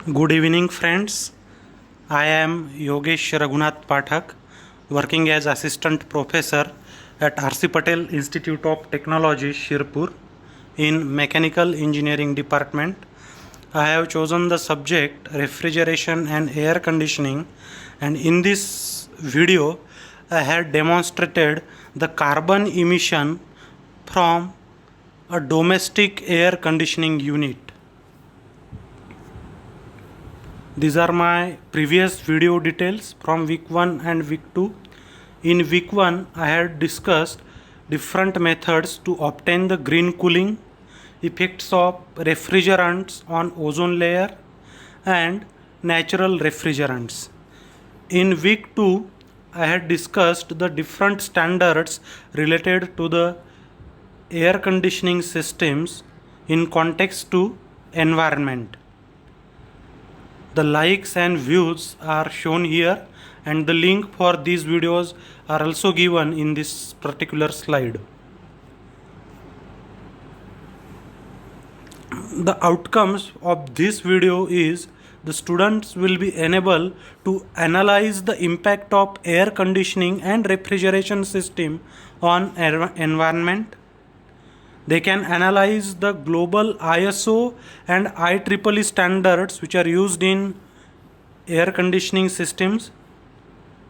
Good evening, friends. I am Yogesh Raghunath Pathak, working as Assistant Professor at R.C. Patel Institute of Technology, Shirpur, in Mechanical Engineering Department. I have chosen the subject Refrigeration and Air Conditioning, and in this video, I have demonstrated the carbon emission from a domestic air conditioning unit. These are my previous video details from week 1 and week 2. In week 1, I had discussed different methods to obtain the green cooling, effects of refrigerants on ozone layer, and natural refrigerants. In week 2, I had discussed the different standards related to the air conditioning systems in context to environment. The likes and views are shown here, and the link for these videos are also given in this particular slide. The outcomes of this video is the students will be enabled to analyze the impact of air conditioning and refrigeration system on environment. They can analyze the global ISO and IEEE standards which are used in air conditioning systems.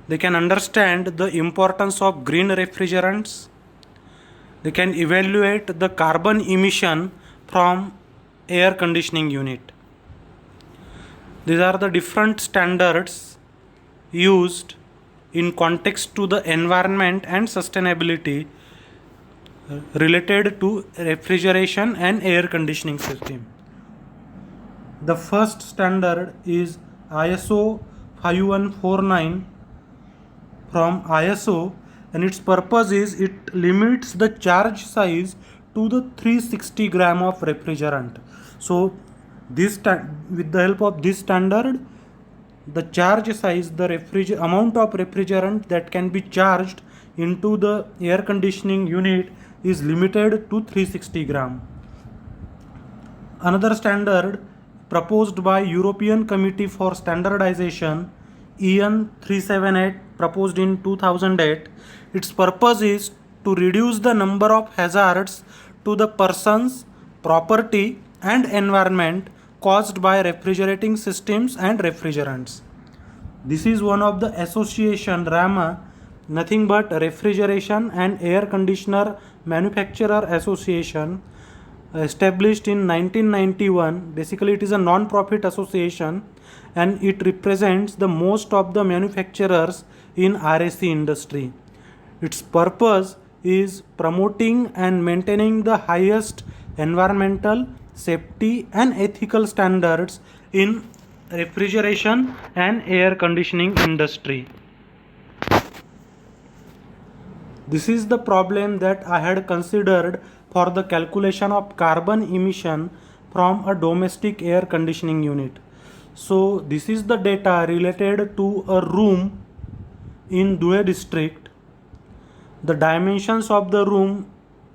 They can understand the importance of green refrigerants. They can evaluate the carbon emission from air conditioning unit. These are the different standards used in context to the environment and sustainability related to refrigeration and air conditioning system. The first standard is ISO 5149 from ISO, and its purpose is it limits the charge size to the 360 gram of refrigerant. So with the help of this standard, the charge size, the amount of refrigerant that can be charged into the air conditioning unit is limited to 360 gram. Another standard proposed by European Committee for Standardization, EN 378, proposed in 2008, its purpose is to reduce the number of hazards to the persons, property and environment caused by refrigerating systems and refrigerants. This is one of the association, RAMA, nothing but Refrigeration and Air Conditioner Manufacturer Association, established in 1991. Basically, it is a non-profit association, and it represents the most of the manufacturers in RAC industry. Its purpose is promoting and maintaining the highest environmental, safety and ethical standards in refrigeration and air conditioning industry. This is the problem that I had considered for the calculation of carbon emission from a domestic air conditioning unit. So this is the data related to a room in Dhule district. The dimensions of the room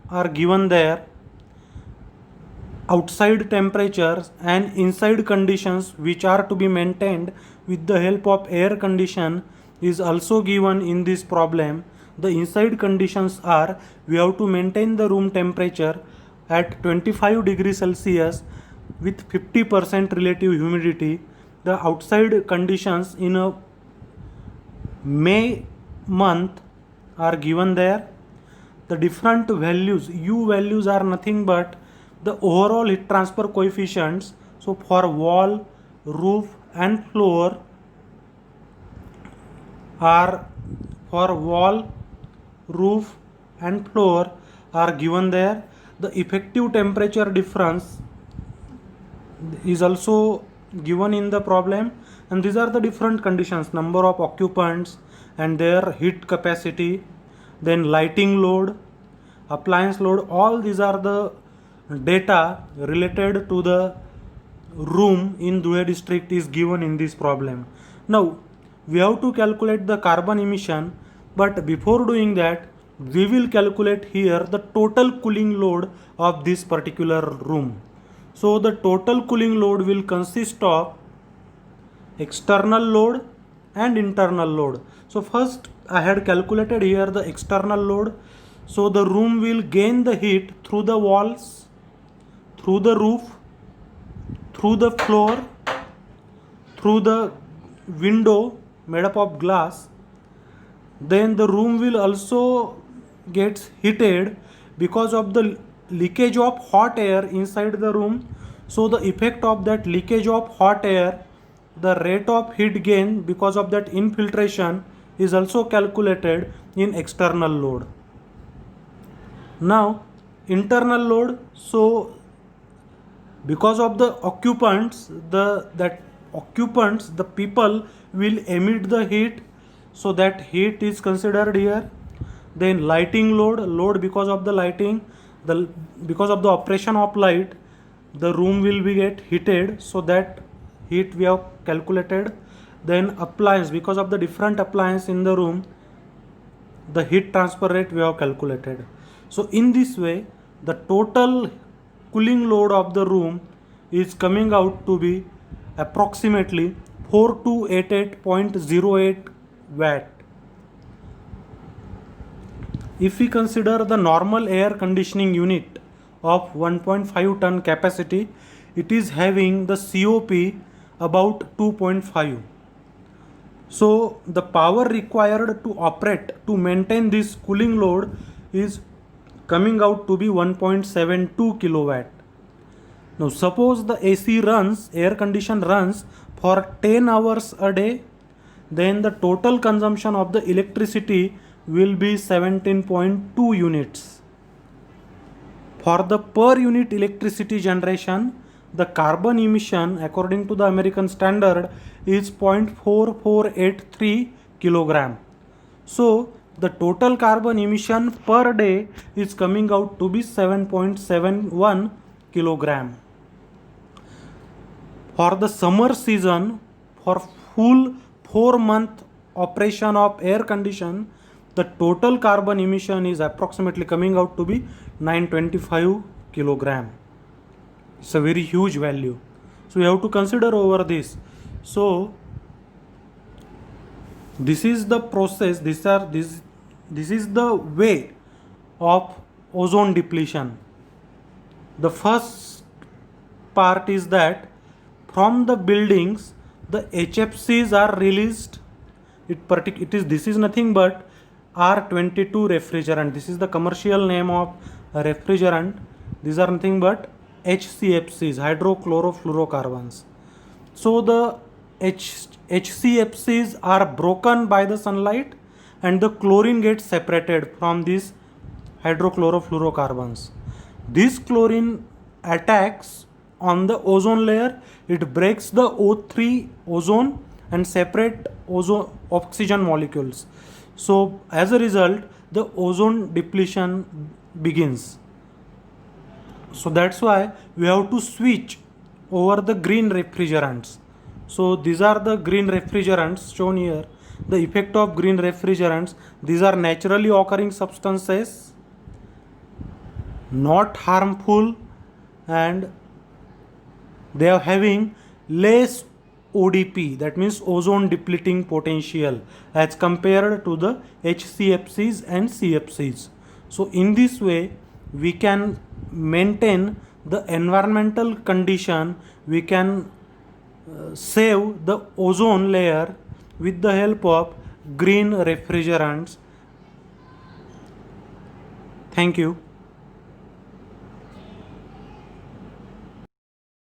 are given there. Outside temperatures and inside conditions which are to be maintained with the help of air condition is also given in this problem. The inside conditions are, we have to maintain the room temperature at 25 degrees Celsius with 50% relative humidity. The outside conditions in a May month are given there. The different values, U values, are nothing but the overall heat transfer coefficients. So for wall, roof and floor are, for wall, roof and floor are given there. The effective temperature difference is also given in the problem, and these are the different conditions: number of occupants and their heat capacity, then lighting load, appliance load. All these are the data related to the room in Dhule district is given in this problem. Now we have to calculate the carbon emission, but before doing that, we will calculate here the total cooling load of this particular room. So the total cooling load will consist of external load and internal load. So first I had calculated here the external load. So the room will gain the heat through the walls, through the roof, through the floor, through the window made up of glass. Then the room will also gets heated because of the leakage of hot air inside the room. So the effect of that leakage of hot air, the rate of heat gain because of that infiltration is also calculated in external load. Now internal load, so because of the occupants, the people will emit the heat, so that heat is considered here. Then lighting load because of the lighting, because of the operation of light, the room will be get heated, so that heat we have calculated. Then appliance, because of the different appliance in the room, the heat transfer rate we have calculated. So in this way the total cooling load of the room is coming out to be approximately 4288.08 watt. If we consider the normal air conditioning unit of 1.5 ton capacity, it is having the COP about 2.5. So the power required to operate, to maintain this cooling load is coming out to be 1.72 kilowatt. Now suppose the AC runs, air condition runs for 10 hours a day, then the total consumption of the electricity will be 17.2 units. For the per unit electricity generation, the carbon emission according to the American standard is 0.4483 kilogram. So the total carbon emission per day is coming out to be 7.71 kilogram. For the summer season, for full 4-month operation of air condition, the total carbon emission is approximately coming out to be 925 kilogram. It's a very huge value. So we have to consider over this. So this is the process, this is the way of ozone depletion. The first part is that from the buildings the HFCs are released. This is nothing but R22 refrigerant. This is the commercial name of a refrigerant. These are nothing but HCFCs, hydrochlorofluorocarbons. So the HCFCs are broken by the sunlight and the chlorine gets separated from these hydrochlorofluorocarbons. This chlorine attacks on the ozone layer, it breaks the O3 ozone and separate oxygen molecules. So as a result the ozone depletion begins. So that's why we have to switch over the green refrigerants. So these are the green refrigerants shown here. The effect of green refrigerants, these are naturally occurring substances, not harmful, and they are having less ODP, that means ozone depleting potential, as compared to the HCFCs and CFCs. So in this way we can maintain the environmental condition, we can save the ozone layer with the help of green refrigerants. Thank you.